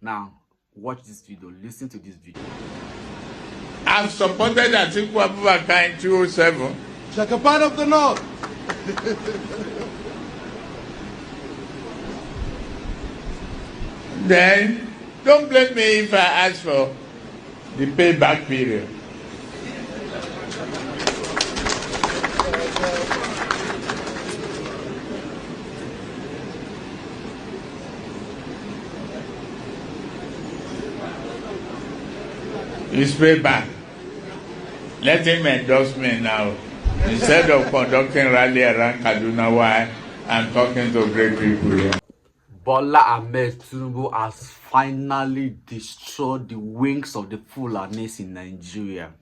Now, watch this video. Listen to this video. I've supported Atiku Abubakar in 2007. Shakapan of the North. Then, don't blame me if I ask for the payback period. It's payback. Let him endorse me now. Instead of conducting rally around Kaduna, why I'm talking to great people here. Bola Ahmed Tinubu has finally destroyed the wings of the Fulanis in Nigeria.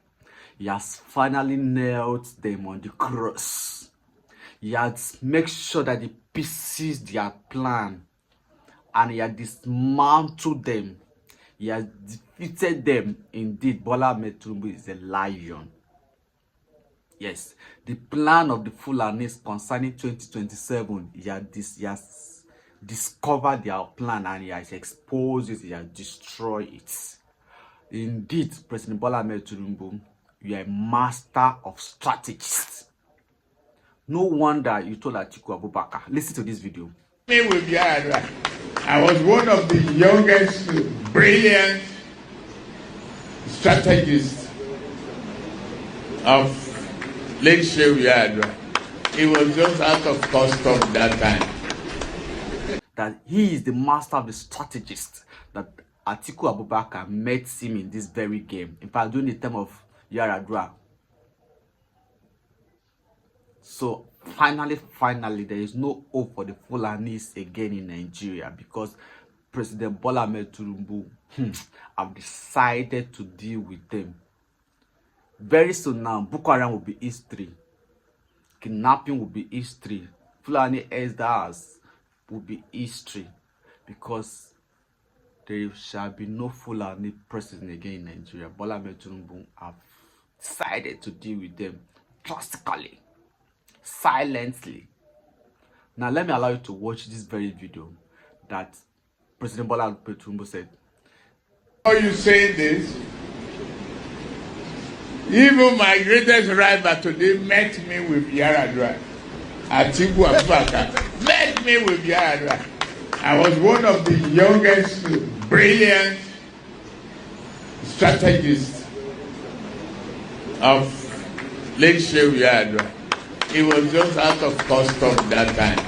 He has finally nailed them on the cross. He has made sure that the pieces their plan, and he has dismantled them. He has defeated them. Indeed, Bola Ahmed Tinubu is a lion. Yes, the plan of the Fulanis concerning 2027, he has discovered their plan and he has exposed it, he has destroyed it. Indeed, President Bola Ahmed Tinubu, you are a master of strategies. No wonder you told Atiku Abubakar. Listen to this video. I was one of the youngest, brilliant strategists of Lake Shehu. He was just out of custom that time. That he is the master of the strategist. That Atiku Abubakar met him in this very game. In fact, during the time of Yaradua. So finally, there is no hope for the Fulanis again in Nigeria because President Bola Ahmed Tinubu have decided to deal with them. Very soon now, Boko Haram will be history. Kidnapping will be history. Fulani elders will be history because there shall be no Fulani president again in Nigeria. Bola Ahmed Tinubu have decided to deal with them drastically, silently. Now let me allow you to watch this very video that President Bola Ahmed Tinubu said. Are you saying this? Even my greatest rival today met me with Yaradua. Atiku Abubakar met me with Yaradua. I was one of the youngest, brilliant strategists of Lake Shehu Yaradua. He was just out of custom that time.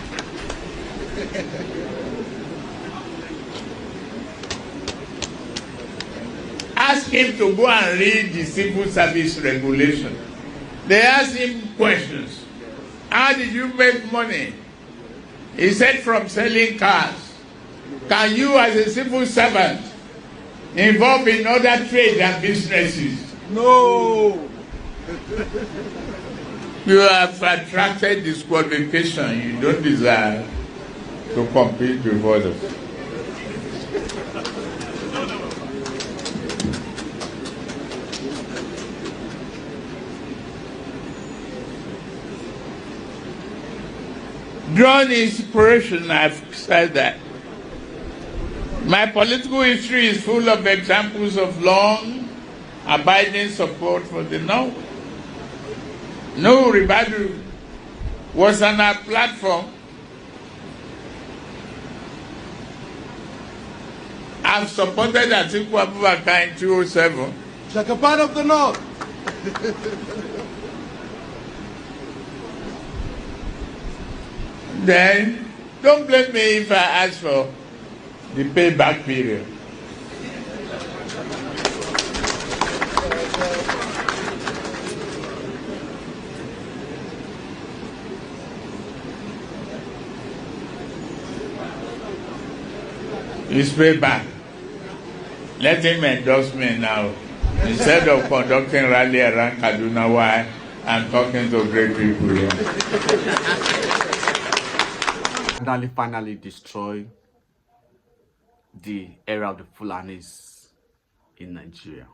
Ask him to go and read the civil service regulation. They asked him questions. How did you make money? He said from selling cars. Can you as a civil servant involve in other trades and businesses? No. You have attracted disqualification. You don't deserve to compete with others. Drawn inspiration, I've said that. My political history is full of examples of long, abiding support for the North. No rebuttal was on our platform. I've supported Atiku Abubakar in 2007. Shakapan of the North. Then, don't blame me if I ask for the payback period. It's payback. Let him endorse me now. Instead of conducting rally around Kaduna, why I'm talking to great people here. Finally destroy the era of the Fulanis in Nigeria.